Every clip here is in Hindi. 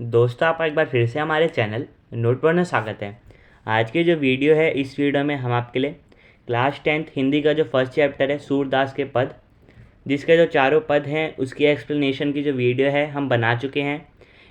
दोस्तों, आपका एक बार फिर से हमारे चैनल नोटबोर्ड में स्वागत है। आज की जो वीडियो है, इस वीडियो में हम आपके लिए क्लास 10th हिंदी का जो फर्स्ट चैप्टर है सूरदास के पद, जिसके जो चारों पद हैं उसकी एक्सप्लेनेशन की जो वीडियो है हम बना चुके हैं।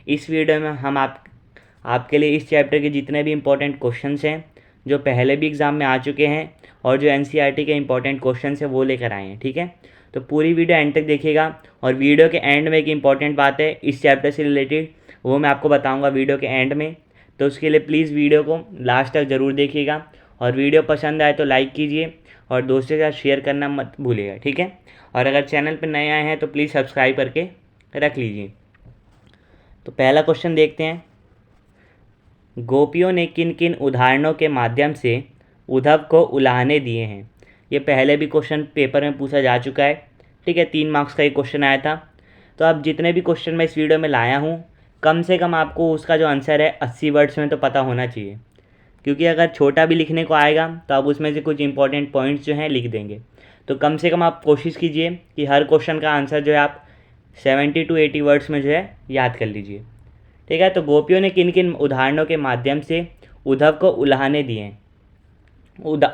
इस वीडियो में हम आपके लिए इस चैप्टर के जितने भी इम्पोर्टेंट क्वेश्चंस हैं जो पहले भी एग्ज़ाम में आ चुके हैं और जो एनसीईआरटी के इम्पोर्टेंट क्वेश्चंस हैं वो लेकर आए हैं। ठीक है, तो पूरी वीडियो एंड तक देखिएगा। और वीडियो के एंड में एक इम्पॉर्टेंट बात है इस चैप्टर से रिलेटेड, वो मैं आपको बताऊंगा वीडियो के एंड में। तो उसके लिए प्लीज़ वीडियो को लास्ट तक ज़रूर देखिएगा और वीडियो पसंद आए तो लाइक कीजिए और दोस्तों के साथ शेयर करना मत भूलिएगा। ठीक है, और अगर चैनल पर नए आए हैं तो प्लीज़ सब्सक्राइब करके रख लीजिए। तो पहला क्वेश्चन देखते हैं। गोपियों ने किन किन उदाहरणों के माध्यम से उद्धव को उलाहने दिए हैं? ये पहले भी क्वेश्चन पेपर में पूछा जा चुका है। ठीक है, 3 मार्क्स का एक क्वेश्चन आया था। तो अब जितने भी क्वेश्चन मैं इस वीडियो में लाया हूँ, कम से कम आपको उसका जो आंसर है 80 वर्ड्स में तो पता होना चाहिए, क्योंकि अगर छोटा भी लिखने को आएगा तो आप उसमें से कुछ इंपॉर्टेंट पॉइंट्स जो हैं लिख देंगे। तो कम से कम आप कोशिश कीजिए कि हर क्वेश्चन का आंसर जो है आप 70 to 80 वर्ड्स में जो है याद कर लीजिए। ठीक है, तो गोपियों ने किन किन उदाहरणों के माध्यम से उद्धव को उलाहने दिए हैं?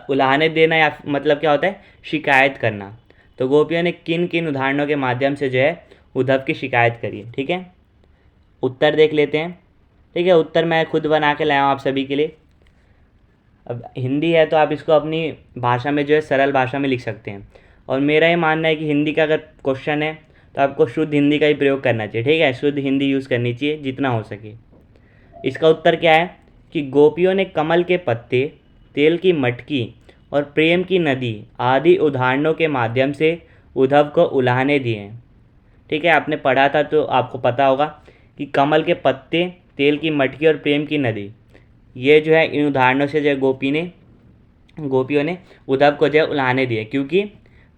उलाहने देना या मतलब क्या होता है? शिकायत करना। तो गोपियों ने किन किन उदाहरणों के माध्यम से जो है उद्धव की शिकायत करी है। ठीक है, उत्तर देख लेते हैं। ठीक है, उत्तर मैं खुद बना के लाया हूँ आप सभी के लिए। अब हिंदी है तो आप इसको अपनी भाषा में जो है सरल भाषा में लिख सकते हैं। और मेरा ये मानना है कि हिंदी का अगर क्वेश्चन है तो आपको शुद्ध हिंदी का ही प्रयोग करना चाहिए। ठीक है, शुद्ध हिंदी यूज़ करनी चाहिए जितना हो सके। इसका उत्तर क्या है कि गोपियों ने कमल के पत्ते, तेल की मटकी और प्रेम की नदी आदि उदाहरणों के माध्यम से उद्धव को उलाहने दिए हैं। ठीक है, आपने पढ़ा था तो आपको पता होगा कि कमल के पत्ते, तेल की मटकी और प्रेम की नदी, ये जो है इन उदाहरणों से जो है गोपियों ने उद्धव को जो है उलाहने दिए, क्योंकि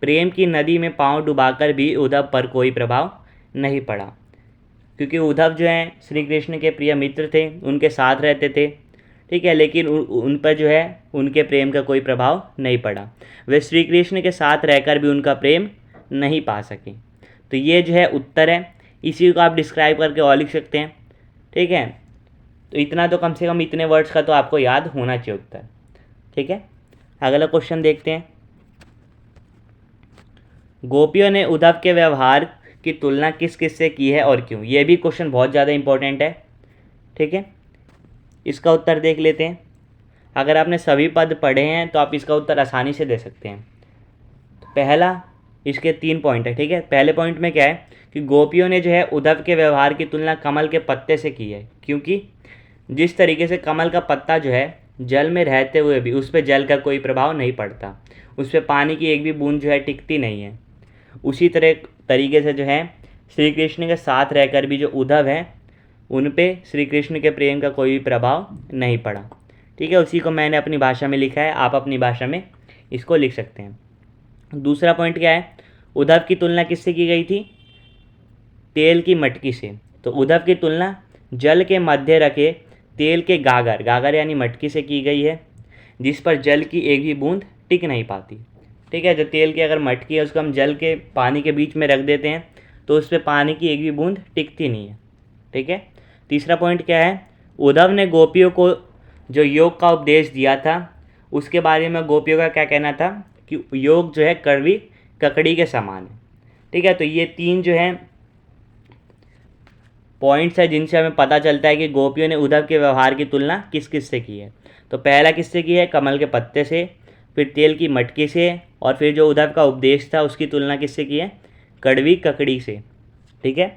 प्रेम की नदी में पांव डुबाकर भी उद्धव पर कोई प्रभाव नहीं पड़ा। क्योंकि उद्धव जो हैं श्री कृष्ण के प्रिय मित्र थे, उनके साथ रहते थे। ठीक है, लेकिन उन पर जो है उनके प्रेम का कोई प्रभाव नहीं पड़ा। वे श्री कृष्ण के साथ रहकर भी उनका प्रेम नहीं पा सके। तो ये जो है उत्तर है। इसी को आप डिस्क्राइब करके और लिख सकते हैं। ठीक है, तो इतना तो कम से कम इतने वर्ड्स का तो आपको याद होना चाहिए उत्तर। ठीक है, अगला क्वेश्चन देखते हैं। गोपियों ने उद्धव के व्यवहार की तुलना किस किस से की है और क्यों? ये भी क्वेश्चन बहुत ज़्यादा इंपॉर्टेंट है। ठीक है, इसका उत्तर देख लेते हैं। अगर आपने सभी पद पढ़े हैं तो आप इसका उत्तर आसानी से दे सकते हैं। तो पहला, इसके 3 पॉइंट है। ठीक है, पहले पॉइंट में क्या है कि गोपियों ने जो है उद्धव के व्यवहार की तुलना कमल के पत्ते से की है, क्योंकि जिस तरीके से कमल का पत्ता जो है जल में रहते हुए भी उस पर जल का कोई प्रभाव नहीं पड़ता, उस पर पानी की एक भी बूंद जो है टिकती नहीं है, उसी तरीके से जो है श्री कृष्ण के साथ रहकर भी जो उद्धव हैं उन पे श्री कृष्ण के प्रेम का कोई भी प्रभाव नहीं पड़ा। ठीक है, उसी को मैंने अपनी भाषा में लिखा है, आप अपनी भाषा में इसको लिख सकते हैं। दूसरा पॉइंट क्या है? उद्धव की तुलना किससे की गई थी? तेल की मटकी से। तो उद्धव की तुलना जल के मध्य रखे तेल के गागर यानी मटकी से की गई है, जिस पर जल की एक भी बूंद टिक नहीं पाती। ठीक है, जो तेल की अगर मटकी है उसको हम जल के पानी के बीच में रख देते हैं तो उस पर पानी की एक भी बूंद टिकती नहीं है। ठीक है, तीसरा पॉइंट क्या है? उद्धव ने गोपियों को जो योग का उपदेश दिया था उसके बारे में गोपियों का क्या कहना था कि योग जो है कड़वी ककड़ी के समान है। ठीक है, तो ये 3 जो हैं पॉइंट्स है जिनसे हमें पता चलता है कि गोपियों ने उद्धव के व्यवहार की तुलना किस किस से की है। तो पहला किससे की है? कमल के पत्ते से, फिर तेल की मटकी से, और फिर जो उद्धव का उपदेश था उसकी तुलना किससे की है? कड़वी ककड़ी से। ठीक है,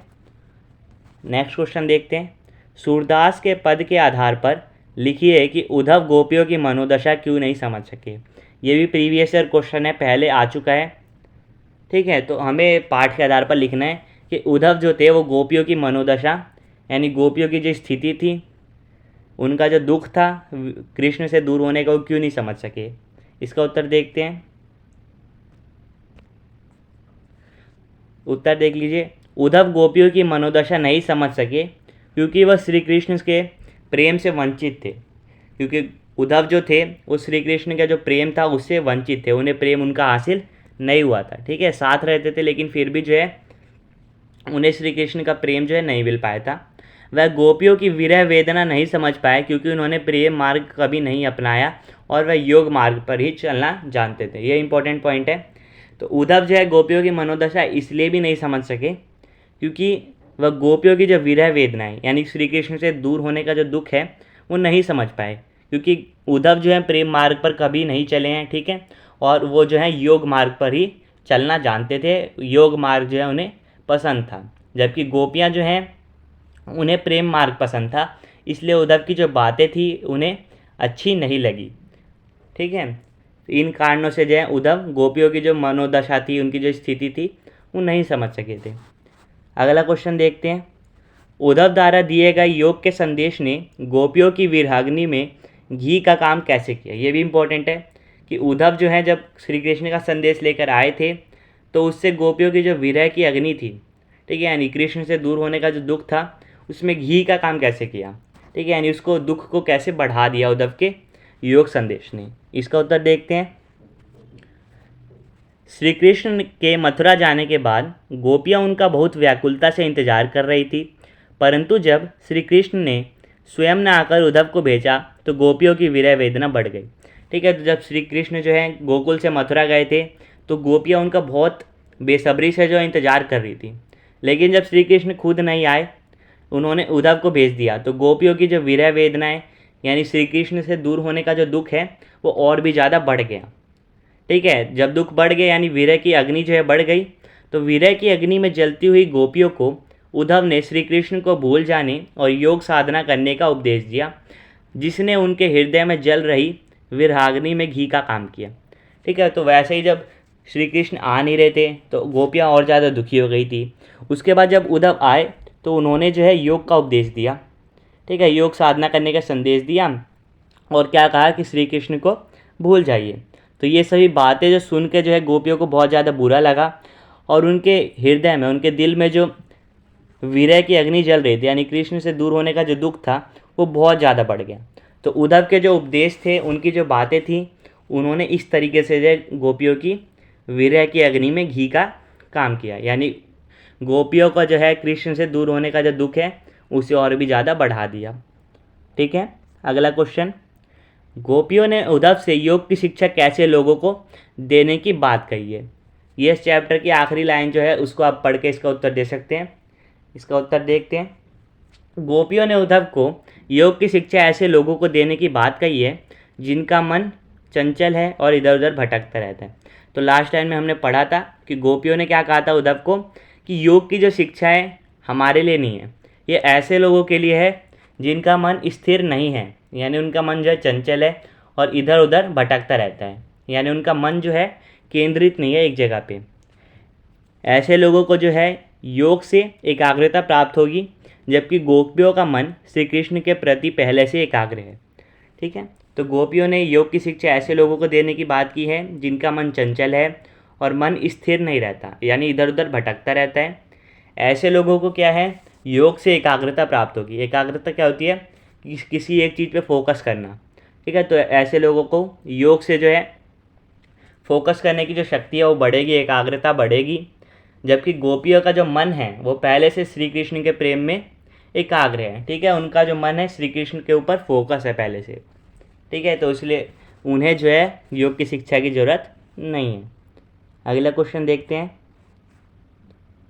नेक्स्ट क्वेश्चन देखते हैं। सूरदास के पद के आधार पर लिखिए कि उद्धव गोपियों की मनोदशा क्यों नहीं समझ सके। ये भी प्रीवियस ईयर क्वेश्चन है, पहले आ चुका है। ठीक है, तो हमें पाठ के आधार पर लिखना है कि उद्धव जो थे वो गोपियों की मनोदशा यानी गोपियों की जो स्थिति थी, उनका जो दुख था कृष्ण से दूर होने का, वो क्यों नहीं समझ सके। इसका उत्तर देखते हैं। उत्तर देख लीजिए। उद्धव गोपियों की मनोदशा नहीं समझ सके क्योंकि वह श्री कृष्ण के प्रेम से वंचित थे। क्योंकि उद्धव जो थे वो श्री कृष्ण का जो प्रेम था उससे वंचित थे, उन्हें प्रेम उनका हासिल नहीं हुआ था। ठीक है, साथ रहते थे लेकिन फिर भी जो है उन्हें श्री कृष्ण का प्रेम जो है नहीं मिल पाया था। वह गोपियों की विरह वेदना नहीं समझ पाए क्योंकि उन्होंने प्रेम मार्ग कभी नहीं अपनाया और वह योग मार्ग पर ही चलना जानते थे। ये इंपॉर्टेंट पॉइंट है। तो उद्धव जो है गोपियों की मनोदशा इसलिए भी नहीं समझ सके क्योंकि वह गोपियों की जो विरह वेदना है यानी श्री कृष्ण से दूर होने का जो दुख है वो नहीं समझ पाए, क्योंकि उद्धव जो है प्रेम मार्ग पर कभी नहीं चले हैं, ठीक है, और वो जो है योग मार्ग पर ही चलना जानते थे। योग मार्ग जो है उन्हें पसंद था, जबकि गोपियाँ जो हैं उन्हें प्रेम मार्ग पसंद था, इसलिए उद्धव की जो बातें थी उन्हें अच्छी नहीं लगी, ठीक है। इन कारणों से जो है उद्धव गोपियों की जो मनोदशा थी, उनकी जो स्थिति थी, वो नहीं समझ सके थे। अगला क्वेश्चन देखते हैं। उद्धव द्वारा दिए गए योग के संदेश ने गोपियों की विरहाग्नि में घी का काम कैसे किया। ये भी इम्पोर्टेंट है कि उद्धव जो है जब श्री कृष्ण का संदेश लेकर आए थे तो उससे गोपियों की जो विरह की अग्नि थी, ठीक है, यानी कृष्ण से दूर होने का जो दुख था उसमें घी का काम कैसे किया, ठीक है, यानी उसको दुख को कैसे बढ़ा दिया उद्धव के योग संदेश ने। इसका उत्तर देखते हैं। श्री कृष्ण के मथुरा जाने के बाद गोपियाँ उनका बहुत व्याकुलता से इंतजार कर रही थी, परंतु जब श्री कृष्ण ने स्वयं न आकर उद्धव को भेजा तो गोपियों की विरह वेदना बढ़ गई, ठीक है। तो जब श्री कृष्ण जो है गोकुल से मथुरा गए थे तो गोपियाँ उनका बहुत बेसब्री से जो इंतज़ार कर रही थी, लेकिन जब श्री कृष्ण खुद नहीं आए, उन्होंने उद्धव को भेज दिया, तो गोपियों की जो विरह वेदनाएँ यानी श्री कृष्ण से दूर होने का जो दुख है वो और भी ज़्यादा बढ़ गया, ठीक है। जब दुख बढ़ गया यानी विरह की अग्नि जो है बढ़ गई, तो विरह की अग्नि में जलती हुई गोपियों को उद्धव ने श्री कृष्ण को भूल जाने और योग साधना करने का उपदेश दिया, जिसने उनके हृदय में जल रही विरहाग्नि में घी का काम किया, ठीक है। तो वैसे ही जब श्री कृष्ण आ नहीं रहे थे तो गोपियाँ और ज़्यादा दुखी हो गई थी। उसके बाद जब उद्धव आए तो उन्होंने जो है योग का उपदेश दिया, ठीक है, योग साधना करने का संदेश दिया और क्या कहा कि श्री कृष्ण को भूल जाइए। तो ये सभी बातें जो सुन के जो है गोपियों को बहुत ज़्यादा बुरा लगा और उनके हृदय में, उनके दिल में जो विरह की अग्नि जल रही थी यानी कृष्ण से दूर होने का जो दुख था वो बहुत ज़्यादा बढ़ गया। तो उद्धव के जो उपदेश थे, उनकी जो बातें थी, उन्होंने इस तरीके से जो गोपियों की विरह की अग्नि में घी का काम किया, यानी गोपियों का जो है कृष्ण से दूर होने का जो दुख है उसे और भी ज़्यादा बढ़ा दिया, ठीक है। अगला क्वेश्चन। गोपियों ने उद्धव से योग की शिक्षा कैसे लोगों को देने की बात कही है। ये इस चैप्टर की आखिरी लाइन जो है उसको आप पढ़ के इसका उत्तर दे सकते हैं। इसका उत्तर देखते हैं। गोपियों ने उद्धव को योग की शिक्षा ऐसे लोगों को देने की बात कही है जिनका मन चंचल है और इधर उधर भटकता रहता है। तो लास्ट टाइम में हमने पढ़ा था कि गोपियों ने क्या कहा था उद्धव को कि योग की जो शिक्षा है हमारे लिए नहीं है, ये ऐसे लोगों के लिए है जिनका मन स्थिर नहीं है, यानी उनका मन जो है चंचल है और इधर उधर भटकता रहता है, यानी उनका मन जो है केंद्रित नहीं है एक जगह पे। ऐसे लोगों को जो है योग से एकाग्रता प्राप्त होगी, जबकि गोपियों का मन श्री कृष्ण के प्रति पहले से एकाग्र है, ठीक है। तो गोपियों ने योग की शिक्षा ऐसे लोगों को देने की बात की है जिनका मन चंचल है और मन स्थिर नहीं रहता, यानी इधर उधर भटकता रहता है। ऐसे लोगों को क्या है, योग से एकाग्रता प्राप्त होगी। एकाग्रता क्या होती है, किसी एक चीज़ पे फोकस करना, ठीक है। तो ऐसे लोगों को योग से जो है फोकस करने की जो शक्ति है वो बढ़ेगी, एकाग्रता बढ़ेगी। जबकि गोपियों का जो मन है वो पहले से श्री कृष्ण के प्रेम में एकाग्र है, ठीक है। उनका जो मन है श्री कृष्ण के ऊपर फोकस है पहले से, ठीक है। तो इसलिए उन्हें जो है योग की शिक्षा की ज़रूरत नहीं है। अगला क्वेश्चन देखते हैं।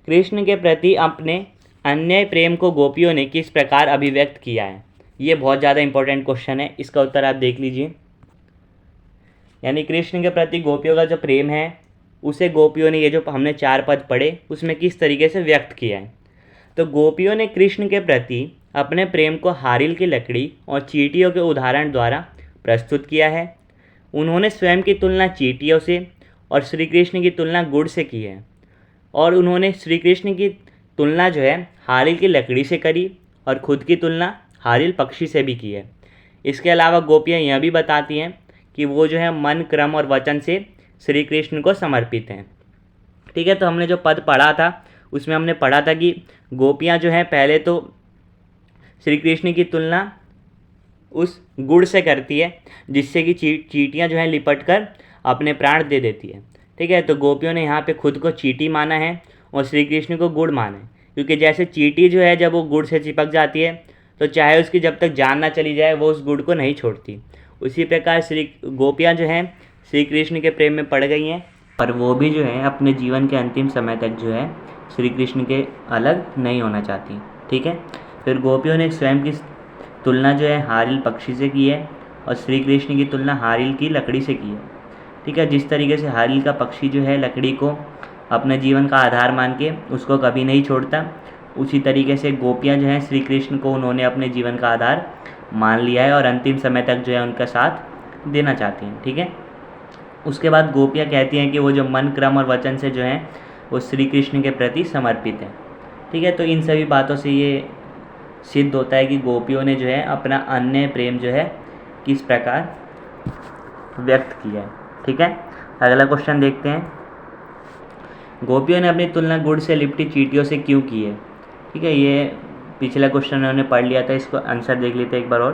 कृष्ण के प्रति अपने अन्य प्रेम को गोपियों ने किस प्रकार अभिव्यक्त किया है। ये बहुत ज़्यादा इंपॉर्टेंट क्वेश्चन है, इसका उत्तर आप देख लीजिए। यानी कृष्ण के प्रति गोपियों का जो प्रेम है उसे गोपियों ने, ये जो हमने 4 पद पढ़े उसमें किस तरीके से व्यक्त किया है। तो गोपियों ने कृष्ण के प्रति अपने प्रेम को हारिल की लकड़ी और चींटियों के उदाहरण द्वारा प्रस्तुत किया है। उन्होंने स्वयं की तुलना चींटियों से और श्री कृष्ण की तुलना गुड़ से की है, और उन्होंने श्री कृष्ण की तुलना जो है हारिल की लकड़ी से करी और खुद की तुलना हारिल पक्षी से भी की है। इसके अलावा गोपियाँ यह भी बताती हैं कि वो जो है मन, क्रम और वचन से श्री कृष्ण को समर्पित हैं, ठीक है। तो हमने जो पद पढ़ा था उसमें हमने पढ़ा था कि गोपियाँ जो हैं पहले तो श्री कृष्ण की तुलना उस गुड़ से करती है जिससे कि चींटियाँ जो हैं लिपट कर अपने प्राण दे देती है, ठीक है। तो गोपियों ने यहाँ पे खुद को चींटी माना है और श्री कृष्ण को गुड़ माना है, क्योंकि जैसे चींटी जो है जब वो गुड़ से चिपक जाती है तो चाहे उसकी जब तक जान ना चली जाए वो उस गुड़ को नहीं छोड़ती। उसी प्रकार श्री गोपियाँ जो हैं श्री कृष्ण के प्रेम में पड़ गई हैं, पर वो भी जो है अपने जीवन के अंतिम समय तक जो है श्री कृष्ण के अलग नहीं होना चाहती। ठीक है, फिर गोपियों ने स्वयं की तुलना जो है हारिल पक्षी से की है और श्री कृष्ण की तुलना हारिल की लकड़ी से की है। ठीक है, जिस तरीके से हारिल का पक्षी जो है लकड़ी को अपने जीवन का आधार मान के उसको कभी नहीं छोड़ता, उसी तरीके से गोपियाँ जो हैं श्री कृष्ण को उन्होंने अपने जीवन का आधार मान लिया है और अंतिम समय तक जो है उनका साथ देना चाहती हैं। ठीक है, उसके बाद गोपियाँ कहती हैं कि वो जो मन, क्रम और वचन से जो हैं वो श्री कृष्ण के प्रति समर्पित हैं। ठीक है, तो इन सभी बातों से ये सिद्ध होता है कि गोपियों ने जो है अपना अन्य प्रेम जो है किस प्रकार व्यक्त किया है। ठीक है, अगला क्वेश्चन देखते हैं। गोपियों ने अपनी तुलना गुड़ से लिपटी चींटियों से क्यों की है? ठीक है, ये पिछला क्वेश्चन उन्होंने पढ़ लिया था, इसको आंसर देख लेते हैं एक बार और।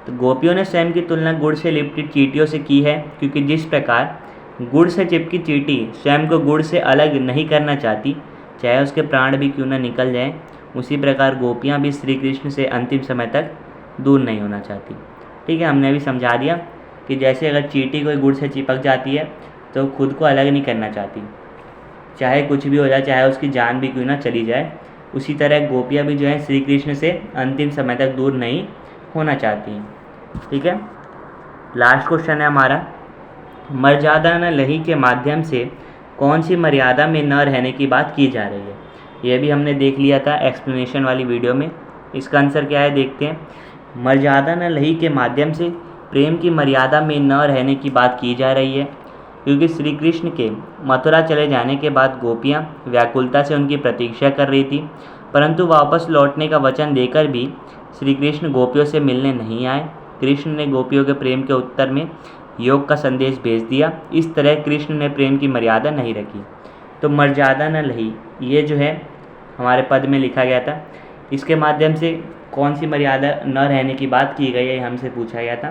तो गोपियों ने स्वयं की तुलना गुड़ से लिपटी चींटियों से की है क्योंकि जिस प्रकार गुड़ से चिपकी चींटी स्वयं को गुड़ से अलग नहीं करना चाहती, चाहे उसके प्राण भी क्यों न निकल जाएं, उसी प्रकार गोपियाँ भी श्री कृष्ण से अंतिम समय तक दूर नहीं होना चाहती। ठीक है, हमने अभी समझा दिया कि जैसे अगर चींटी कोई गुड़ से चिपक जाती है तो खुद को अलग नहीं करना चाहती, चाहे कुछ भी हो जाए, चाहे उसकी जान भी क्यों ना चली जाए, उसी तरह गोपियाँ भी जो है श्री कृष्ण से अंतिम समय तक दूर नहीं होना चाहती हैं। ठीक है, लास्ट क्वेश्चन है हमारा, मर्यादा न लही के माध्यम से कौन सी मर्यादा में न रहने की बात की जा रही है? ये भी हमने देख लिया था एक्सप्लेनेशन वाली वीडियो में। इसका आंसर क्या है देखते हैं। मर्यादा न लही के माध्यम से प्रेम की मर्यादा में न रहने की बात की जा रही है क्योंकि श्री कृष्ण के मथुरा चले जाने के बाद गोपियाँ व्याकुलता से उनकी प्रतीक्षा कर रही थी, परंतु वापस लौटने का वचन देकर भी श्री कृष्ण गोपियों से मिलने नहीं आए। कृष्ण ने गोपियों के प्रेम के उत्तर में योग का संदेश भेज दिया। इस तरह कृष्ण ने प्रेम की मर्यादा नहीं रखी। तो मर्यादा न लही ये जो है हमारे पद में लिखा गया था, इसके माध्यम से कौन सी मर्यादा न रहने की बात की गई है हमसे पूछा गया था।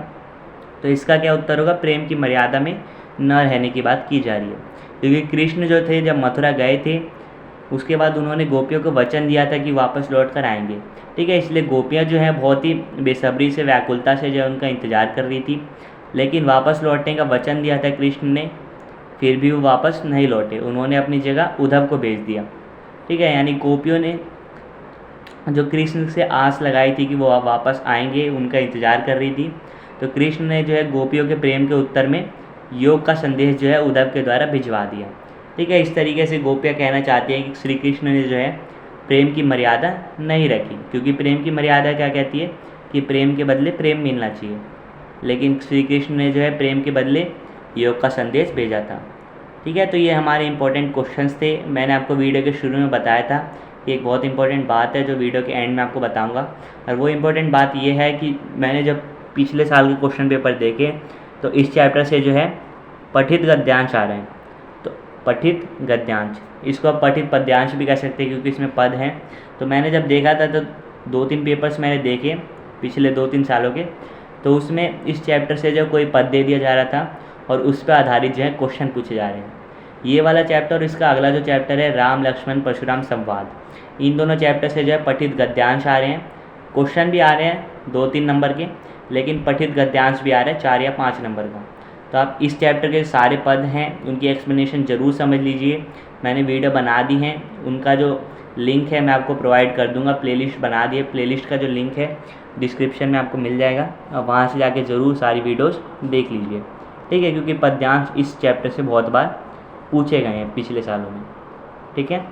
तो इसका क्या उत्तर होगा? प्रेम की मर्यादा में न रहने की बात की जा रही है क्योंकि कृष्ण जो थे जब मथुरा गए थे उसके बाद उन्होंने गोपियों को वचन दिया था कि वापस लौट कर आएंगे। ठीक है, इसलिए गोपियाँ जो हैं बहुत ही बेसब्री से व्याकुलता से जो है उनका इंतज़ार कर रही थी, लेकिन वापस लौटने का वचन दिया था कृष्ण ने, फिर भी वो वापस नहीं लौटे, उन्होंने अपनी जगह उद्धव को भेज दिया। ठीक है, यानी गोपियों ने जो कृष्ण से आस लगाई थी कि वो वापस आएंगे, उनका इंतज़ार कर रही थी, तो कृष्ण ने जो है गोपियों के प्रेम के उत्तर में योग का संदेश जो है उद्धव के द्वारा भिजवा दिया। ठीक है, इस तरीके से गोपियाँ कहना चाहती हैं कि श्री कृष्ण ने जो है प्रेम की मर्यादा नहीं रखी क्योंकि प्रेम की मर्यादा क्या कहती है कि प्रेम के बदले प्रेम मिलना चाहिए, लेकिन श्री कृष्ण ने जो है प्रेम के बदले योग का संदेश भेजा था। ठीक है, तो ये हमारे इंपॉर्टेंट क्वेश्चंस थे। मैंने आपको वीडियो के शुरू में बताया था कि एक बहुत इंपॉर्टेंट बात है जो वीडियो के एंड में आपको बताऊंगा, और वो इंपॉर्टेंट बात ये है कि मैंने जब पिछले साल के क्वेश्चन पेपर देखे तो इस चैप्टर से जो है पठित गद्यांश आ रहे हैं। तो पठित गद्यांश, इसको आप पठित पद्यांश भी कह सकते हैं क्योंकि इसमें पद हैं। तो मैंने जब देखा था तो 2-3 पेपर्स मैंने देखे पिछले 2-3 सालों के, तो उसमें इस चैप्टर से जो कोई पद दे दिया जा रहा था और उस पर आधारित जो है क्वेश्चन पूछे जा रहे हैं। ये वाला चैप्टर और इसका अगला जो चैप्टर है राम लक्ष्मण परशुराम संवाद, इन दोनों चैप्टर से जो है पठित गद्यांश आ रहे हैं। क्वेश्चन भी आ रहे हैं 2-3 नंबर के, लेकिन पठित गद्यांश भी आ रहे हैं 4 या 5 नंबर का। तो आप इस चैप्टर के सारे पद हैं उनकी एक्सप्लेनेशन ज़रूर समझ लीजिए। मैंने वीडियो बना दी हैं, उनका जो लिंक है मैं आपको प्रोवाइड कर दूंगा। प्लेलिस्ट बना दी है, प्लेलिस्ट का जो लिंक है डिस्क्रिप्शन में आपको मिल जाएगा, और वहाँ से जाके ज़रूर सारी वीडियोस देख लीजिए। ठीक है, क्योंकि पद्यांश इस चैप्टर से बहुत बार पूछे गए हैं पिछले सालों में। ठीक है।